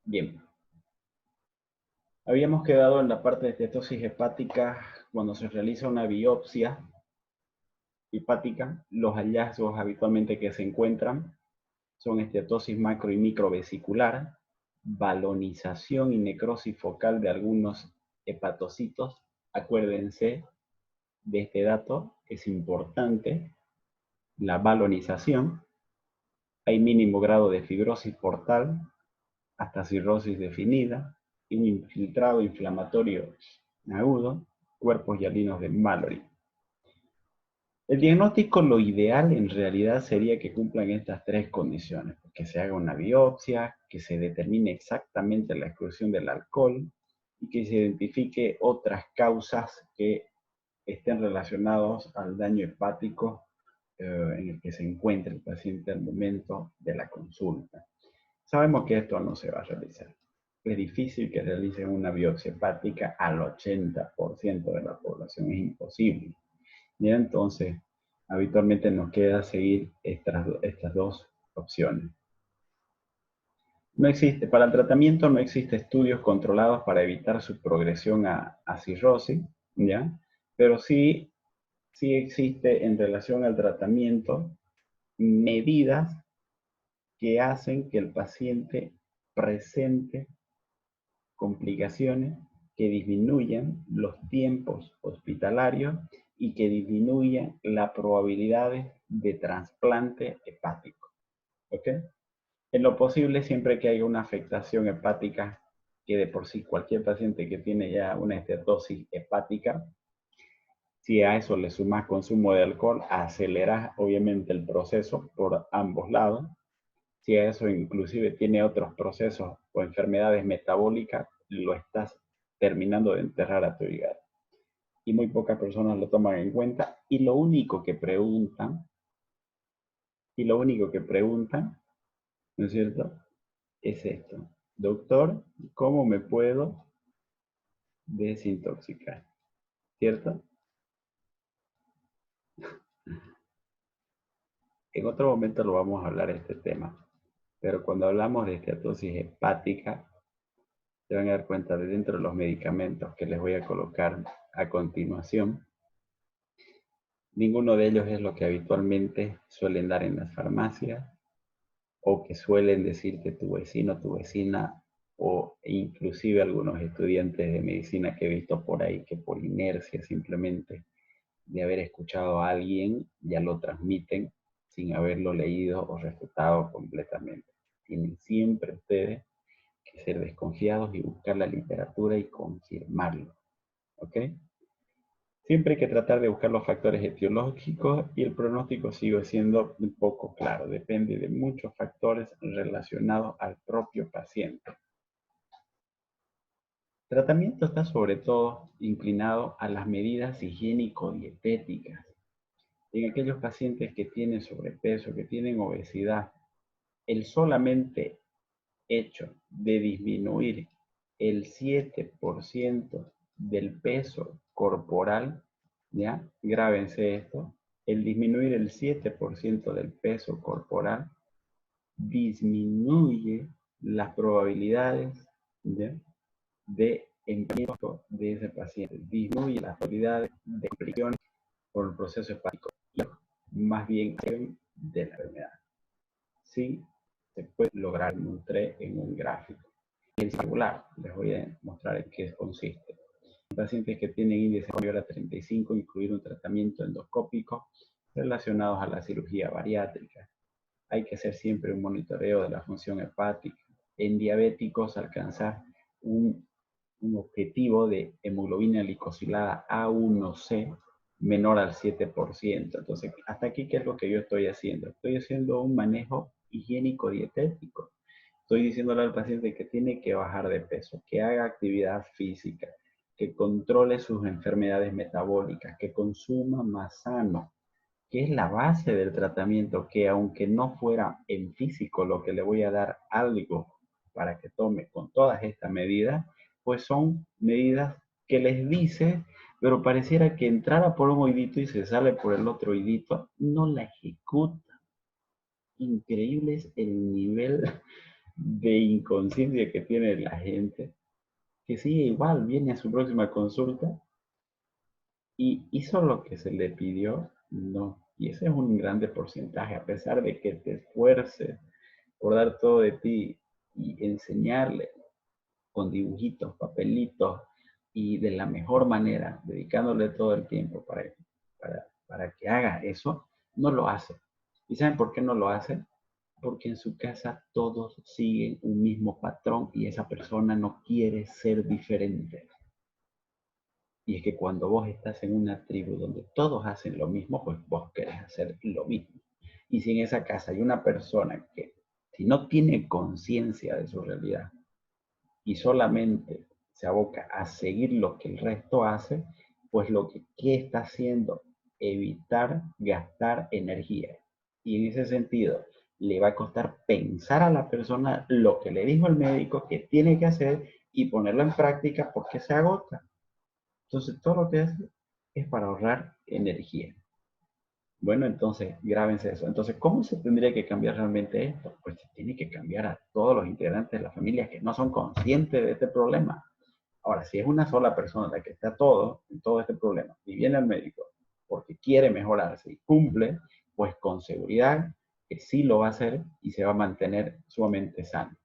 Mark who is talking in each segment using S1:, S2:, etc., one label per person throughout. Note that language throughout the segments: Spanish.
S1: Bien, habíamos quedado en la parte de estetosis hepática cuando se realiza una biopsia hepática. Los hallazgos habitualmente que se encuentran son estetosis macro y microvesicular, balonización y necrosis focal de algunos hepatocitos. Acuérdense de este dato, es importante, la balonización. Hay mínimo grado de fibrosis portal hasta cirrosis definida y un infiltrado inflamatorio agudo, cuerpos hialinos de Mallory. El diagnóstico, lo ideal en realidad sería que cumplan estas tres condiciones: que se haga una biopsia, que se determine exactamente la exclusión del alcohol y que se identifique otras causas que estén relacionadas al daño hepático en el que se encuentra el paciente al momento de la consulta. Sabemos que esto no se va a realizar. Es difícil que realicen una biopsia hepática al 80% de la población, es imposible. Y entonces, habitualmente nos queda seguir estas dos opciones. No existe, para el tratamiento no existe estudios controlados para evitar su progresión a cirrosis, ¿ya? Pero sí existe en relación al tratamiento medidas que hacen que el paciente presente complicaciones, que disminuyan los tiempos hospitalarios y que disminuyan las probabilidades de trasplante hepático. ¿Ok? En lo posible, siempre que haya una afectación hepática, que de por sí cualquier paciente que tiene ya una estetosis hepática, si a eso le sumas consumo de alcohol, aceleras obviamente el proceso por ambos lados. Si a eso inclusive tiene otros procesos o enfermedades metabólicas, lo estás terminando de enterrar a tu hígado. Y muy pocas personas lo toman en cuenta y lo único que preguntan, ¿no es cierto? Es esto: doctor, ¿cómo me puedo desintoxicar? ¿Cierto? En otro momento lo vamos a hablar de este tema, pero cuando hablamos de estetosis hepática, se van a dar cuenta de dentro de los medicamentos que les voy a colocar a continuación, ninguno de ellos es lo que habitualmente suelen dar en las farmacias o que suelen decirte tu vecino, tu vecina, o inclusive algunos estudiantes de medicina que he visto por ahí que por inercia simplemente de haber escuchado a alguien ya lo transmiten sin haberlo leído o refutado completamente. Tienen siempre ustedes que ser desconfiados y buscar la literatura y confirmarlo. ¿Ok? Siempre hay que tratar de buscar los factores etiológicos y el pronóstico sigue siendo un poco claro. Depende de muchos factores relacionados al propio paciente. El tratamiento está sobre todo inclinado a las medidas higiénico-dietéticas. En aquellos pacientes que tienen sobrepeso, que tienen obesidad, el solamente hecho de disminuir el 7% del peso corporal, ¿ya? Grábense esto: el disminuir el 7% del peso corporal disminuye las probabilidades, ¿ya?, de empeoramiento de ese paciente, disminuye las probabilidades de complicaciones por el proceso hepático, y más bien de la enfermedad. Sí se puede lograr, mostré en un gráfico. En particular, les voy a mostrar en qué consiste. En pacientes que tienen índice mayor a 35, incluir un tratamiento endoscópico relacionados a la cirugía bariátrica. Hay que hacer siempre un monitoreo de la función hepática. En diabéticos, alcanzar un objetivo de hemoglobina glicosilada A1C menor al 7%. Entonces, hasta aquí, ¿qué es lo que yo estoy haciendo? Estoy haciendo un manejo higiénico dietético. Estoy diciéndole al paciente que tiene que bajar de peso, que haga actividad física, que controle sus enfermedades metabólicas, que consuma más sano, que es la base del tratamiento, que aunque no fuera en físico lo que le voy a dar algo para que tome con todas estas medidas, pues son medidas que les dice, pero pareciera que entrara por un oídito y se sale por el otro oídito, no la ejecuta. Increíble es el nivel de inconsciencia que tiene la gente, que sigue igual, viene a su próxima consulta y hizo lo que se le pidió, no. Y ese es un grande porcentaje, a pesar de que te esfuerces por dar todo de ti y enseñarle con dibujitos, papelitos y de la mejor manera, dedicándole todo el tiempo para que haga eso, no lo hace. ¿Y saben por qué no lo hace? Porque en su casa todos siguen un mismo patrón y esa persona no quiere ser diferente. Y es que cuando vos estás en una tribu donde todos hacen lo mismo, pues vos querés hacer lo mismo. Y si en esa casa hay una persona que, si no tiene conciencia de su realidad y solamente se aboca a seguir lo que el resto hace, pues lo que ¿qué está haciendo? Evitar gastar energía. Y en ese sentido, le va a costar pensar a la persona lo que le dijo el médico que tiene que hacer y ponerlo en práctica porque se agota. Entonces, todo lo que hace es para ahorrar energía. Bueno, entonces, grábense eso. Entonces, ¿cómo se tendría que cambiar realmente esto? Pues se tiene que cambiar a todos los integrantes de la familia que no son conscientes de este problema. Ahora, si es una sola persona la que está en todo este problema y viene al médico porque quiere mejorarse y cumple, pues con seguridad que sí lo va a hacer y se va a mantener sumamente sano.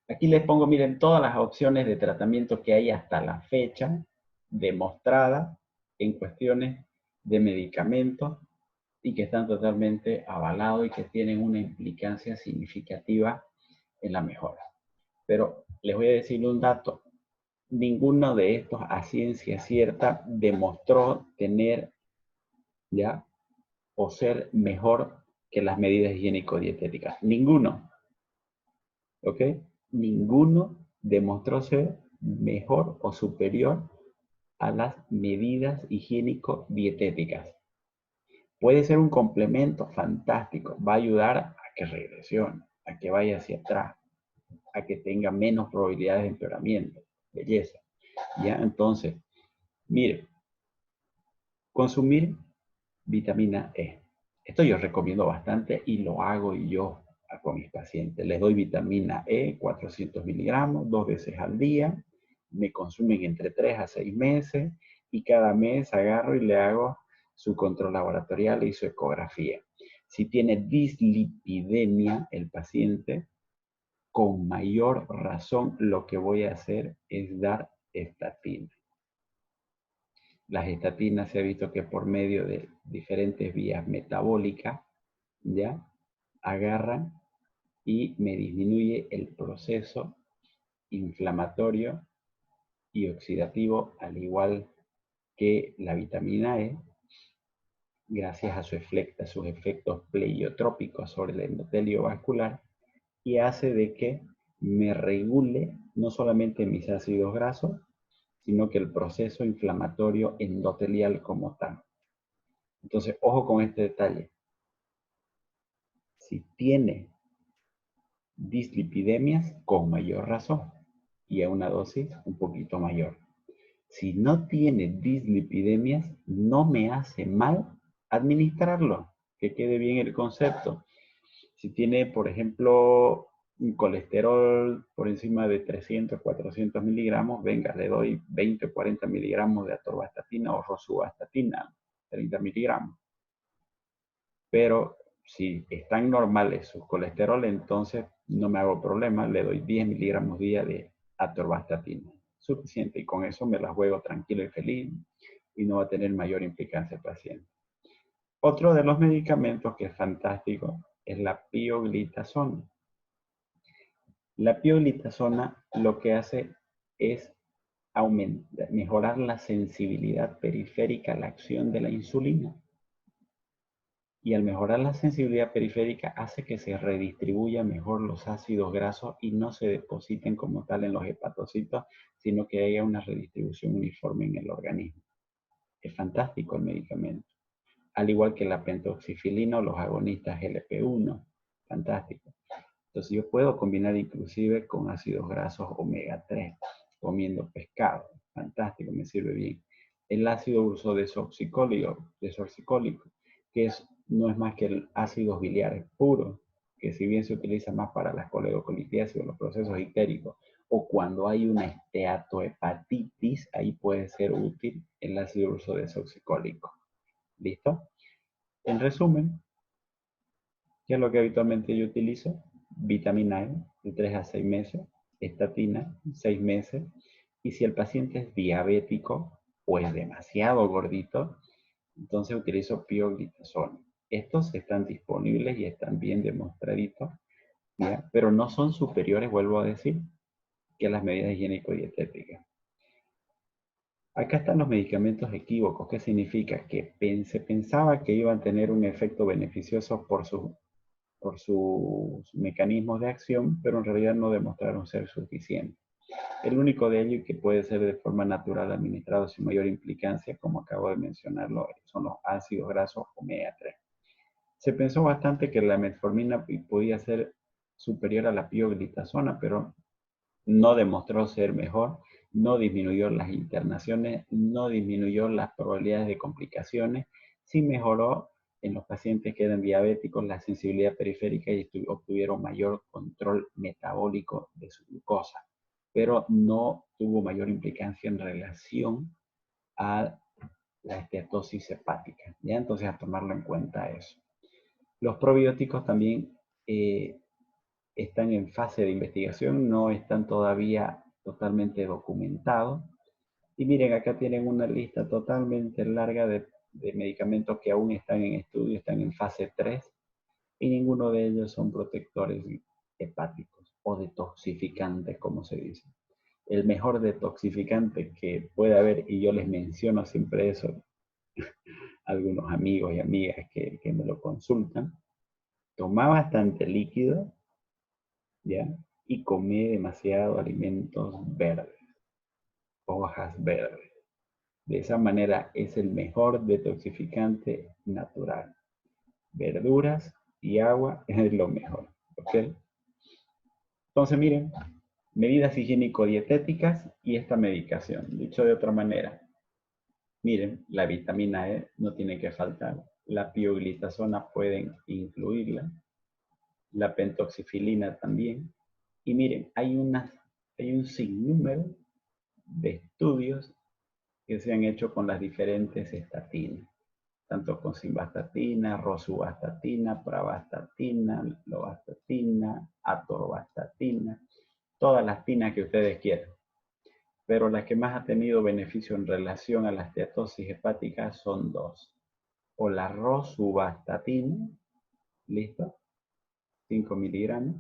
S1: Aquí les pongo, miren, todas las opciones de tratamiento que hay hasta la fecha demostradas en cuestiones de medicamentos y que están totalmente avalados y que tienen una implicancia significativa en la mejora. Pero les voy a decir un dato. Ninguno de estos a ciencia cierta demostró tener ya o ser mejor que las medidas higiénico-dietéticas. Ninguno. ¿Ok? Ninguno demostró ser mejor o superior a las medidas higiénico-dietéticas. Puede ser un complemento fantástico, va a ayudar a que regresione, a que vaya hacia atrás, a que tenga menos probabilidades de empeoramiento. Belleza. ¿Ya? Entonces, mire, consumir vitamina E. Esto yo recomiendo bastante y lo hago yo con mis pacientes. Les doy vitamina E, 400 miligramos, 2 veces al día. Me consumen entre 3 a 6 meses y cada mes agarro y le hago su control laboratorial y su ecografía. Si tiene dislipidemia el paciente, con mayor razón lo que voy a hacer es dar estatina. Las estatinas se ha visto que por medio de diferentes vías metabólicas, ya, agarran y me disminuye el proceso inflamatorio y oxidativo, al igual que la vitamina E, gracias a sus efectos pleiotrópicos sobre el endotelio vascular, y hace de que me regule no solamente mis ácidos grasos, sino que el proceso inflamatorio endotelial como tal. Entonces, ojo con este detalle. Si tiene dislipidemias, con mayor razón, y a una dosis un poquito mayor. Si no tiene dislipidemias, no me hace mal administrarlo, que quede bien el concepto. Si tiene, por ejemplo, un colesterol por encima de 300, 400 miligramos, venga, le doy 20 o 40 miligramos de atorvastatina o rosuvastatina, 30 miligramos. Pero si están normales sus colesterol, entonces no me hago problema, le doy 10 miligramos día de atorvastatina. Suficiente, y con eso me la juego tranquilo y feliz y no va a tener mayor implicancia el paciente. Otro de los medicamentos que es fantástico es la pioglitazona. La pioglitazona lo que hace es mejorar la sensibilidad periférica a la acción de la insulina. Y al mejorar la sensibilidad periférica hace que se redistribuyan mejor los ácidos grasos y no se depositen como tal en los hepatocitos, sino que haya una redistribución uniforme en el organismo. Es fantástico el medicamento. Al igual que la pentoxifilina o los agonistas GLP-1. Fantástico. Entonces yo puedo combinar inclusive con ácidos grasos omega 3, comiendo pescado. Fantástico, me sirve bien. El ácido ursodesoxicólico, que no es más que el ácido biliar puro, que si bien se utiliza más para las coledocolitiasis o los procesos ictéricos, o cuando hay una esteatohepatitis, ahí puede ser útil el ácido urso desoxicólico. ¿Listo? En resumen, ¿qué es lo que habitualmente yo utilizo? Vitamina E, de 3 a 6 meses, estatina, 6 meses, y si el paciente es diabético o es demasiado gordito, entonces utilizo pioglitazona. Estos están disponibles y están bien demostraditos, ¿ya? Pero no son superiores, vuelvo a decir, que las medidas higiénico-dietéticas. Acá están los medicamentos equívocos. ¿Qué significa? Que se pensaba que iban a tener un efecto beneficioso por sus mecanismos de acción, pero en realidad no demostraron ser suficientes. El único de ellos que puede ser de forma natural administrado sin mayor implicancia, como acabo de mencionarlo, son los ácidos grasos omega 3. Se pensó bastante que la metformina podía ser superior a la pioglitazona, pero no demostró ser mejor, no disminuyó las internaciones, no disminuyó las probabilidades de complicaciones, sí mejoró en los pacientes que eran diabéticos la sensibilidad periférica y obtuvieron mayor control metabólico de su glucosa, pero no tuvo mayor implicancia en relación a la esteatosis hepática. ¿Ya? Entonces, a tomarlo en cuenta eso. Los probióticos también están en fase de investigación, no están todavía totalmente documentados. Y miren, acá tienen una lista totalmente larga de medicamentos que aún están en estudio, están en fase 3, y ninguno de ellos son protectores hepáticos o detoxificantes, como se dice. El mejor detoxificante que puede haber, y yo les menciono siempre eso a algunos amigos y amigas que me lo consultan, toma bastante líquido, ¿ya? Y come demasiado alimentos verdes, hojas verdes. De esa manera es el mejor detoxificante natural. Verduras y agua es lo mejor, ¿ok? Entonces, miren, medidas higiénico-dietéticas y esta medicación. Dicho de otra manera, miren, la vitamina E no tiene que faltar. La pioglitazona pueden incluirla. La pentoxifilina también. Y miren, hay un sinnúmero de estudios que se han hecho con las diferentes estatinas, tanto con simvastatina, rosuvastatina, pravastatina, lovastatina, atorvastatina, todas las tinas que ustedes quieran. Pero las que más ha tenido beneficio en relación a la esteatosis hepática son dos. O la rosuvastatina, ¿listo? 5 miligramos,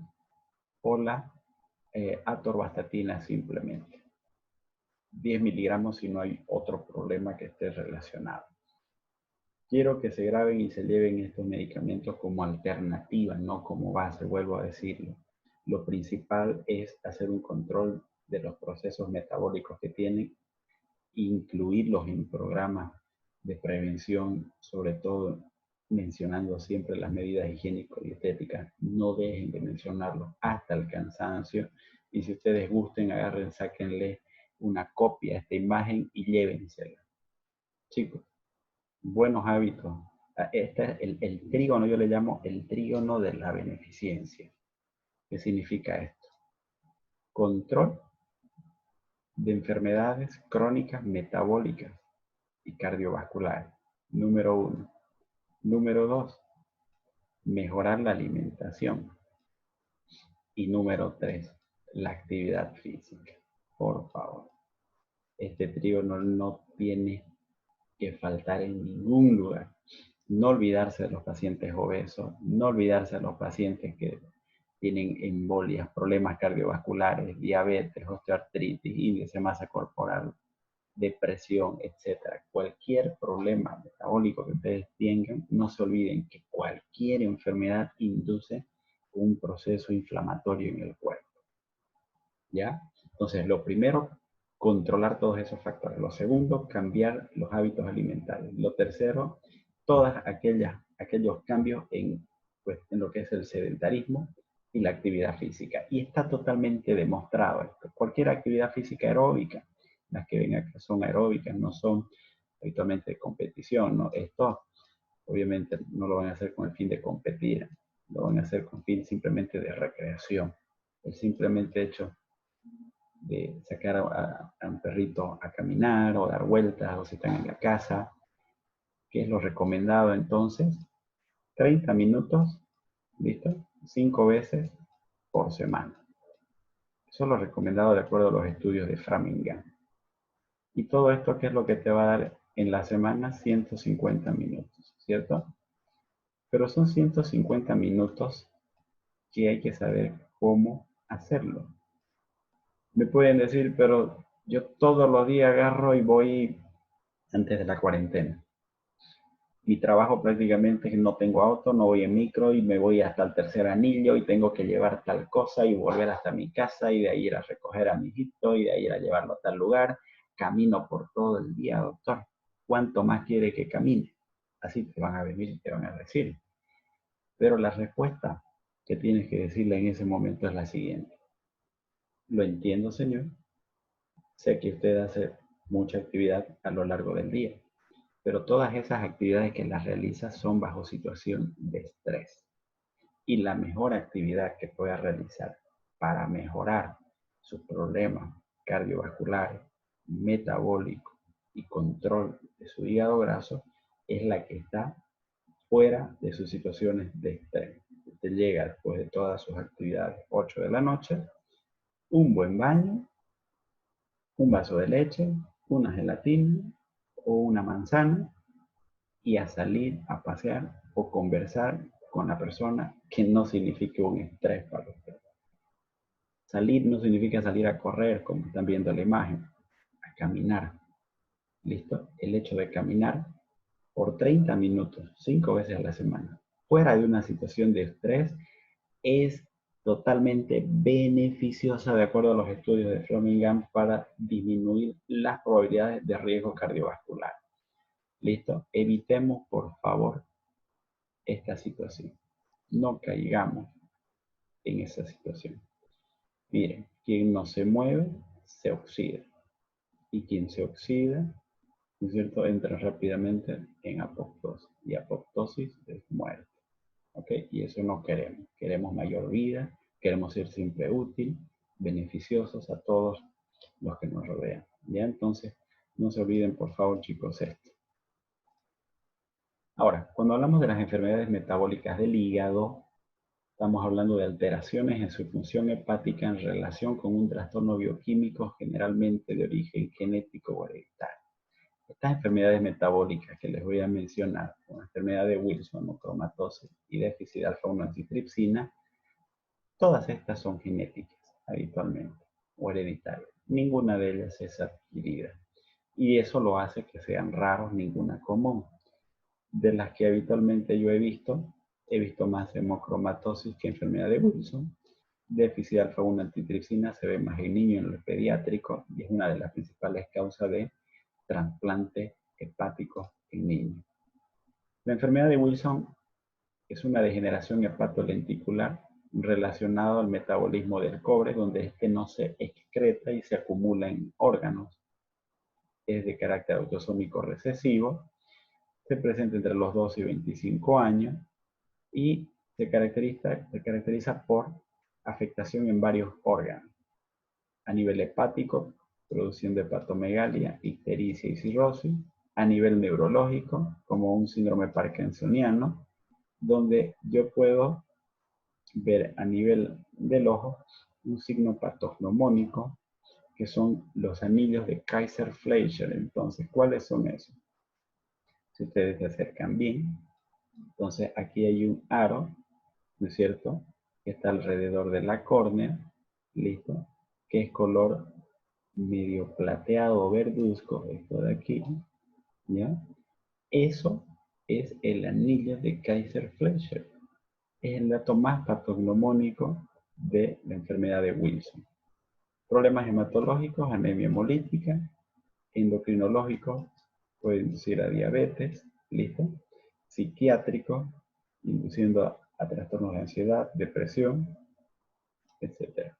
S1: o la atorvastatina simplemente. 10 miligramos si no hay otro problema que esté relacionado. Quiero que se graben y se lleven estos medicamentos como alternativa, no como base, vuelvo a decirlo. Lo principal es hacer un control de los procesos metabólicos que tienen, incluirlos en programas de prevención, sobre todo mencionando siempre las medidas higiénico-dietéticas. No dejen de mencionarlo hasta el cansancio. Y si ustedes gusten, agarren, sáquenle una copia de esta imagen y llévensela. Chicos, buenos hábitos. Este es el trígono, yo le llamo el trígono de la beneficencia. ¿Qué significa esto? Control de enfermedades crónicas, metabólicas y cardiovasculares. Número 1. Número 2. Mejorar la alimentación. Y número 3. La actividad física. Por favor. Este trígono no tiene que faltar en ningún lugar. No olvidarse de los pacientes obesos, no olvidarse de los pacientes que tienen embolias, problemas cardiovasculares, diabetes, osteoartritis, índice de masa corporal, depresión, etc. Cualquier problema metabólico que ustedes tengan, no se olviden que cualquier enfermedad induce un proceso inflamatorio en el cuerpo. ¿Ya? Entonces, lo primero, controlar todos esos factores. Lo segundo, cambiar los hábitos alimentarios. Lo tercero, todos aquellos cambios pues, en lo que es el sedentarismo y la actividad física. Y está totalmente demostrado esto. Cualquier actividad física aeróbica, las que ven acá son aeróbicas, no son habitualmente de competición, ¿no? Esto obviamente no lo van a hacer con el fin de competir. lo van a hacer con fin simplemente de recreación. El simplemente hecho de sacar a un perrito a caminar o dar vueltas o si están en la casa, que es lo recomendado entonces, 30 minutos, ¿listo? 5 veces por semana. Eso es lo recomendado de acuerdo a los estudios de Framingham. Y todo esto, ¿qué es lo que te va a dar en la semana? 150 minutos, ¿cierto? Pero son 150 minutos que hay que saber cómo hacerlo. Me pueden decir, pero yo todos los días agarro y voy antes de la cuarentena. Mi trabajo prácticamente es no tengo auto, no voy en micro y me voy hasta el tercer anillo y tengo que llevar tal cosa y volver hasta mi casa y de ahí ir a recoger a mi hijito y de ahí ir a llevarlo a tal lugar. Camino por todo el día, doctor. ¿Cuánto más quiere que camine? Así te van a venir y te van a decir. Pero la respuesta que tienes que decirle en ese momento es la siguiente. Lo entiendo, señor. Sé que usted hace mucha actividad a lo largo del día, pero todas esas actividades que las realiza son bajo situación de estrés. Y la mejor actividad que pueda realizar para mejorar sus problemas cardiovasculares, metabólicos y control de su hígado graso es la que está fuera de sus situaciones de estrés. Usted llega después de todas sus actividades, 8 de la noche, un buen baño, un vaso de leche, una gelatina o una manzana y a salir a pasear o conversar con la persona que no signifique un estrés para usted. Salir no significa salir a correr, como están viendo la imagen, a caminar. ¿Listo? El hecho de caminar por 30 minutos, 5 veces a la semana, fuera de una situación de estrés, es totalmente beneficiosa de acuerdo a los estudios de Framingham para disminuir las probabilidades de riesgo cardiovascular. ¿Listo? Evitemos, por favor, esta situación. No caigamos en esa situación. Miren, quien no se mueve, se oxida. Y quien se oxida, ¿no es cierto?, entra rápidamente en apoptosis. Y apoptosis es muerte. ¿Ok? Y eso no queremos. Queremos mayor vida, queremos ser siempre útil, beneficiosos a todos los que nos rodean. ¿Ya? Entonces, no se olviden, por favor, chicos, esto. Ahora, cuando hablamos de las enfermedades metabólicas del hígado, estamos hablando de alteraciones en su función hepática en relación con un trastorno bioquímico generalmente de origen genético o hereditario. Estas enfermedades metabólicas que les voy a mencionar, como enfermedad de Wilson o cromatosis y déficit de alfa-1-antitripsina, todas estas son genéticas habitualmente o hereditarias. Ninguna de ellas es adquirida. Y eso lo hace que sean raros, ninguna común. De las que habitualmente yo he visto más hemocromatosis que enfermedad de Wilson. Déficit de alfa-1-antitripsina se ve más en niños, en los pediátricos, y es una de las principales causas de trasplante hepático en niños. La enfermedad de Wilson es una degeneración hepatolenticular relacionada al metabolismo del cobre, donde este no se excreta y se acumula en órganos. Es de carácter autosómico recesivo, se presenta entre los 12 y 25 años y se caracteriza por afectación en varios órganos. A nivel hepático, producción de hepatomegalia, ictericia y cirrosis. A nivel neurológico, como un síndrome parkinsoniano, donde yo puedo ver a nivel del ojo un signo patognomónico, que son los anillos de Kaiser-Fleischer. Entonces, ¿cuáles son esos? Si ustedes se acercan bien, entonces aquí hay un aro, ¿no es cierto?, que está alrededor de la córnea, ¿listo?, que es color medio plateado o verduzco, esto de aquí, ¿ya? Eso es el anillo de Kaiser-Fleischer. Es el dato más patognomónico de la enfermedad de Wilson. Problemas hematológicos, anemia hemolítica, endocrinológicos, puede inducir a diabetes, ¿listo? Psiquiátrico, induciendo a trastornos de ansiedad, depresión, etc.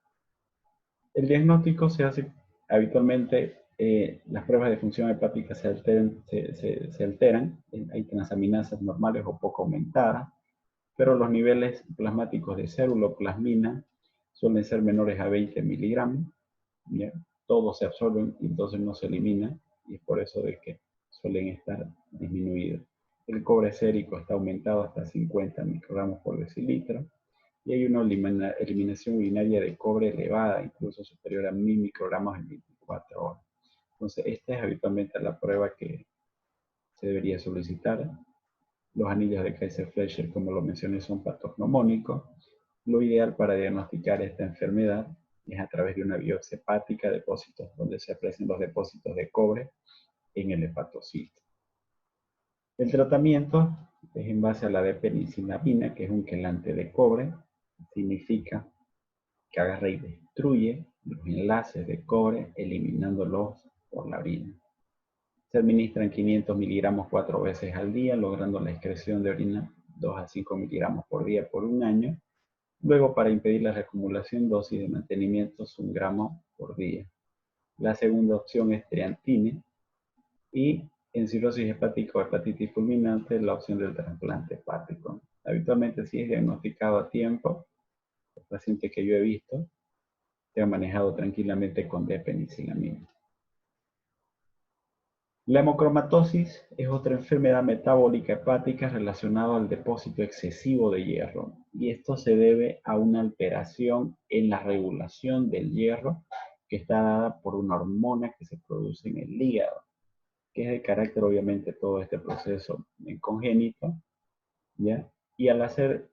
S1: El diagnóstico se hace habitualmente, las pruebas de función hepática se alteran, hay transaminasas normales o poco aumentadas, pero los niveles plasmáticos de ceruloplasmina suelen ser menores a 20 miligramos, ¿ya? Todos se absorben y entonces no se eliminan, y es por eso de que suelen estar disminuidos. El cobre sérico está aumentado hasta 50 microgramos por decilitro, y hay una eliminación urinaria de cobre elevada, incluso superior a 1000 microgramos en 24 horas. Entonces, esta es habitualmente la prueba que se debería solicitar. Los anillos de Kaiser-Fleischer, como lo mencioné, son patognomónicos. Lo ideal para diagnosticar esta enfermedad es a través de una biopsia hepática, depósitos donde se aprecian los depósitos de cobre en el hepatocito. El tratamiento es en base a la depenicillamina, que es un quelante de cobre. Significa que agarra y destruye los enlaces de cobre, eliminándolos por la orina. Se administran 500 miligramos 4 veces al día, logrando la excreción de orina 2 a 5 miligramos por día por un año. Luego, para impedir la reacumulación, dosis de mantenimiento es 1 gramo por día. La segunda opción es triantine, y en cirrosis hepática o hepatitis fulminante, la opción del trasplante hepático. Habitualmente, si es diagnosticado a tiempo, el paciente que yo he visto se ha manejado tranquilamente con depenicillamina. La hemocromatosis es otra enfermedad metabólica hepática relacionada al depósito excesivo de hierro, y esto se debe a una alteración en la regulación del hierro que está dada por una hormona que se produce en el hígado, que es de carácter, obviamente, todo este proceso congénito, ¿ya? Y al ser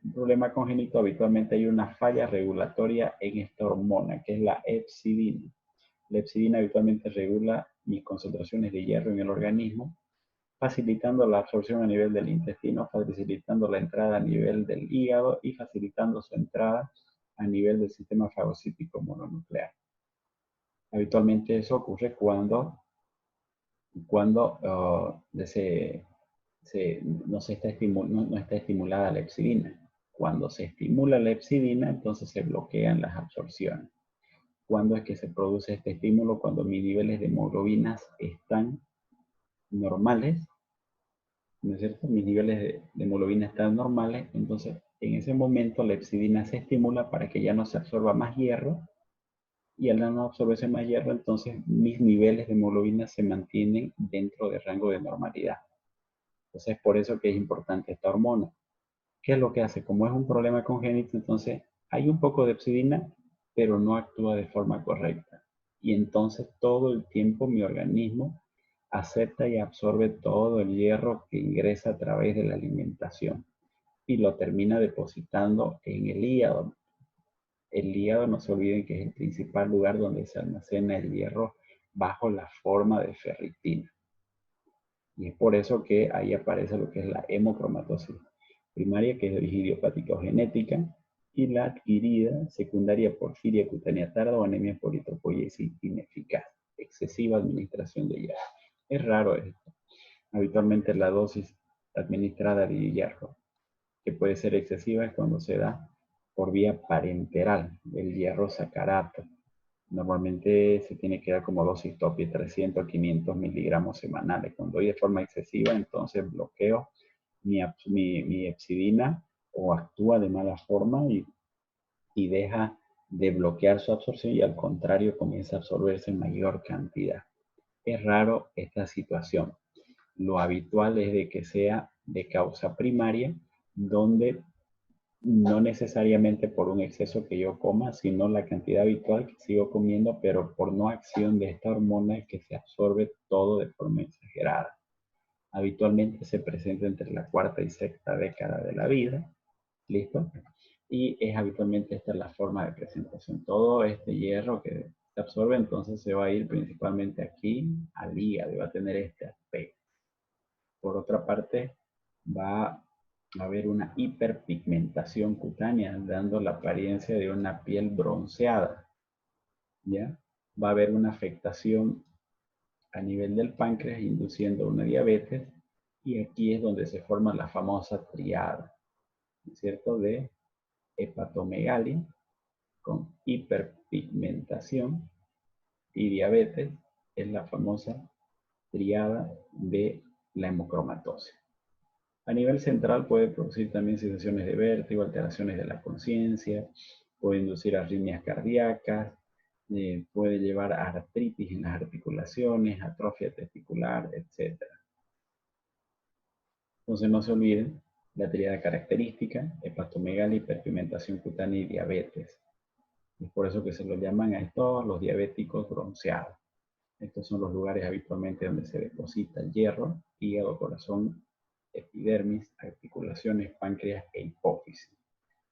S1: un problema congénito, habitualmente hay una falla regulatoria en esta hormona, que es la hepcidina. La hepcidina habitualmente regula mis concentraciones de hierro en el organismo, facilitando la absorción a nivel del intestino, facilitando la entrada a nivel del hígado y facilitando su entrada a nivel del sistema fagocítico mononuclear. Habitualmente eso ocurre cuando no está estimulada la hepcidina. Cuando se estimula la hepcidina, entonces se bloquean las absorciones. ¿Cuándo es que se produce este estímulo? Cuando mis niveles de hemoglobinas están normales, ¿no es cierto? Mis niveles de hemoglobina están normales, entonces en ese momento la hepcidina se estimula para que ya no se absorba más hierro, y al no absorberse más hierro, entonces mis niveles de hemoglobina se mantienen dentro del rango de normalidad. Entonces es por eso que es importante esta hormona. ¿Qué es lo que hace? Como es un problema congénito, entonces hay un poco de hepcidina, pero no actúa de forma correcta. Y entonces todo el tiempo mi organismo acepta y absorbe todo el hierro que ingresa a través de la alimentación y lo termina depositando en el hígado. El hígado, no se olviden que es el principal lugar donde se almacena el hierro bajo la forma de ferritina. Y es por eso que ahí aparece lo que es la hemocromatosis primaria, que es de origen idiopática o genética, y la adquirida secundaria porfiria cutánea tarda o anemia por eritropoiesis ineficaz, excesiva administración de hierro. Es raro esto. Habitualmente la dosis administrada de hierro, que puede ser excesiva, es cuando se da por vía parenteral, el hierro sacarato. Normalmente se tiene que dar como dosis tope 300 a 500 miligramos semanales. Cuando doy de forma excesiva, entonces bloqueo mi hepcidina, o actúa de mala forma y deja de bloquear su absorción, y al contrario comienza a absorberse en mayor cantidad. Es raro esta situación. Lo habitual es de que sea de causa primaria, donde no necesariamente por un exceso que yo coma, sino la cantidad habitual que sigo comiendo, pero por no acción de esta hormona es que se absorbe todo de forma exagerada. Habitualmente se presenta entre la cuarta y sexta década de la vida, ¿listo? Y es habitualmente esta la forma de presentación. Todo este hierro que se absorbe, entonces se va a ir principalmente aquí al hígado y va a tener este aspecto. Por otra parte, va a haber una hiperpigmentación cutánea, dando la apariencia de una piel bronceada, ¿ya? Va a haber una afectación a nivel del páncreas, induciendo una diabetes, y aquí es donde se forma la famosa triada, ¿cierto? De hepatomegalia con hiperpigmentación y diabetes, es la famosa triada de la hemocromatosis. A nivel central puede producir también sensaciones de vértigo, alteraciones de la conciencia, puede inducir arritmias cardíacas, puede llevar a artritis en las articulaciones, atrofia testicular, etc. Entonces no se olviden la tríada característica, hepatomegalia, hiperpigmentación cutánea y diabetes. Es por eso que se lo llaman a estos los diabéticos bronceados. Estos son los lugares habitualmente donde se deposita el hierro, hígado, corazón, epidermis, articulaciones, páncreas e hipófisis,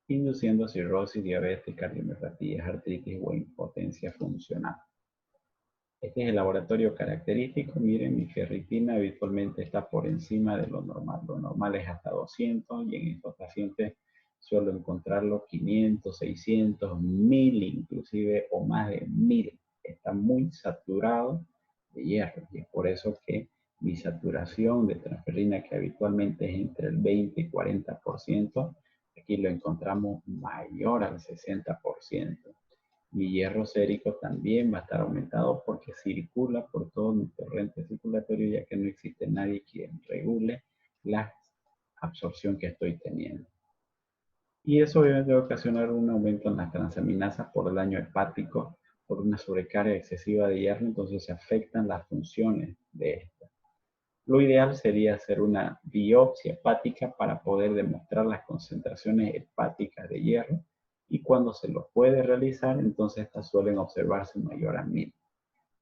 S1: induciendo cirrosis, diabetes, cardiomiopatías, artritis o impotencia funcional. Este es el laboratorio característico. Miren, mi ferritina habitualmente está por encima de lo normal. Lo normal es hasta 200 y en estos pacientes suelo encontrarlo 500, 600, 1000 inclusive o más de 1000. Está muy saturado de hierro y es por eso que mi saturación de transferrina, que habitualmente es entre el 20 y 40%, aquí lo encontramos mayor al 60%. Mi hierro sérico también va a estar aumentado porque circula por todo mi torrente circulatorio, ya que no existe nadie quien regule la absorción que estoy teniendo. Y eso debe ocasionar un aumento en las transaminasas por el daño hepático, por una sobrecarga excesiva de hierro, entonces se afectan las funciones de esta. Lo ideal sería hacer una biopsia hepática para poder demostrar las concentraciones hepáticas de hierro, y cuando se lo puede realizar, entonces estas suelen observarse mayor a 1000.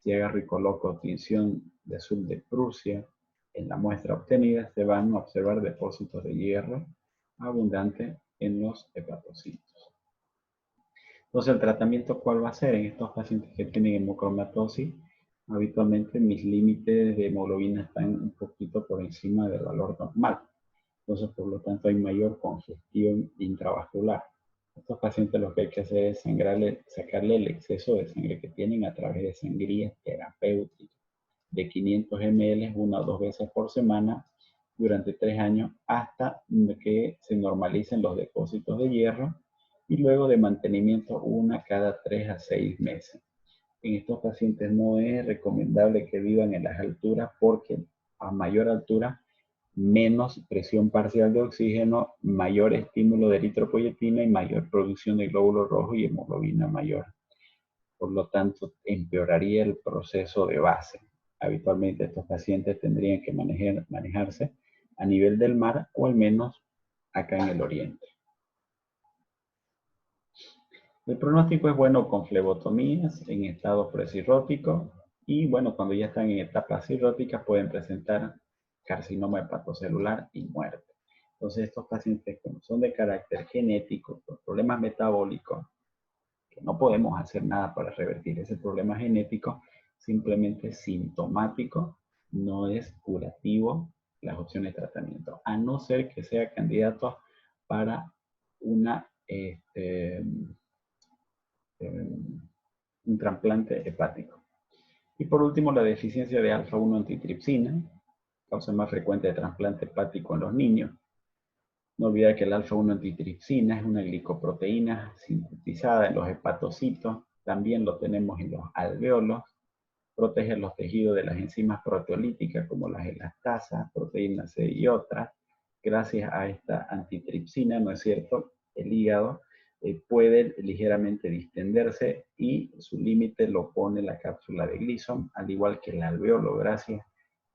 S1: Si agarro y coloco tinción de azul de Prusia en la muestra obtenida, se van a observar depósitos de hierro abundante en los hepatocitos. Entonces, ¿el tratamiento cuál va a ser en estos pacientes que tienen hemocromatosis? Habitualmente mis límites de hemoglobina están un poquito por encima del valor normal. Entonces, por lo tanto, hay mayor congestión intravascular. Estos pacientes lo que hay que hacer es sacarle el exceso de sangre que tienen a través de sangrías terapéuticas de 500 ml 1 o 2 veces por semana durante 3 años hasta que se normalicen los depósitos de hierro, y luego de mantenimiento una cada 3 a 6 meses. En estos pacientes no es recomendable que vivan en las alturas porque a mayor altura, menos presión parcial de oxígeno, mayor estímulo de eritropoyetina y mayor producción de glóbulos rojos y hemoglobina mayor. Por lo tanto, empeoraría el proceso de base. Habitualmente estos pacientes tendrían que manejarse a nivel del mar o al menos acá en el oriente. El pronóstico es bueno con flebotomías en estado precirrótico y bueno, cuando ya están en etapas cirróticas pueden presentar carcinoma hepatocelular y muerte. Entonces estos pacientes, como son de carácter genético, con problemas metabólicos, que no podemos hacer nada para revertir ese problema genético, simplemente sintomático, no es curativo las opciones de tratamiento, a no ser que sea candidato para una un trasplante hepático. Y por último, la deficiencia de alfa-1 antitripsina, causa más frecuente de trasplante hepático en los niños. No olvidar que el alfa-1 antitripsina es una glicoproteína sintetizada en los hepatocitos, también lo tenemos en los alveolos, protege los tejidos de las enzimas proteolíticas como las elastasas, proteína C y otras. Gracias a esta antitripsina, ¿no es cierto?, el hígado puede ligeramente distenderse y su límite lo pone la cápsula de Gleason, al igual que el alveolo, gracias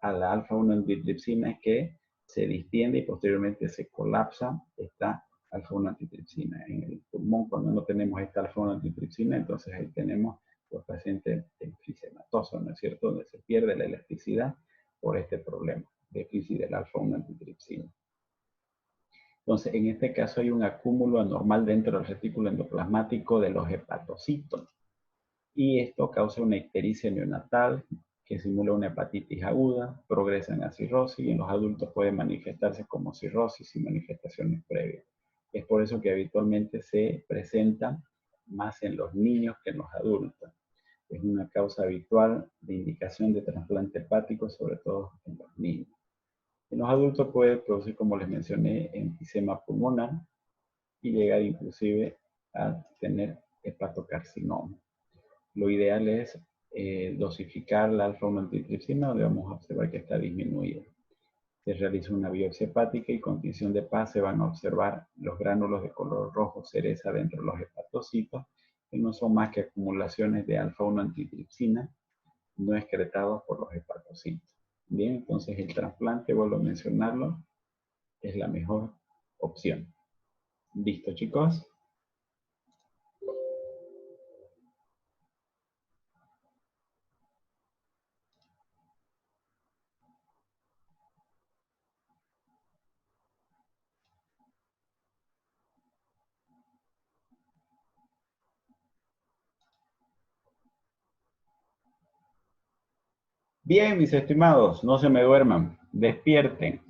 S1: a la alfa-1 antitripsina que se distiende y posteriormente se colapsa esta alfa-1 antitripsina. En el pulmón, cuando no tenemos esta alfa-1 antitripsina, entonces ahí tenemos los pacientes enfisematosos, ¿no es cierto?, donde se pierde la elasticidad por este problema, déficit del alfa-1 antitripsina. Entonces, en este caso hay un acúmulo anormal dentro del retículo endoplasmático de los hepatocitos. Y esto causa una ictericia neonatal que simula una hepatitis aguda, progresa en la cirrosis y en los adultos puede manifestarse como cirrosis y manifestaciones previas. Es por eso que habitualmente se presenta más en los niños que en los adultos. Es una causa habitual de indicación de trasplante hepático, sobre todo en los niños. En los adultos puede producir, como les mencioné, enfisema pulmonar y llegar inclusive a tener hepatocarcinoma. Lo ideal es dosificar la alfa-1 antitripsina, donde vamos a observar que está disminuida. Se realiza una biopsia hepática y con tinción de paz se van a observar los gránulos de color rojo cereza dentro de los hepatocitos, que no son más que acumulaciones de alfa-1 antitripsina no excretados por los hepatocitos. Bien, entonces el trasplante, vuelvo a mencionarlo, es la mejor opción. ¿Listo, chicos? Bien, mis estimados, no se me duerman, despierten.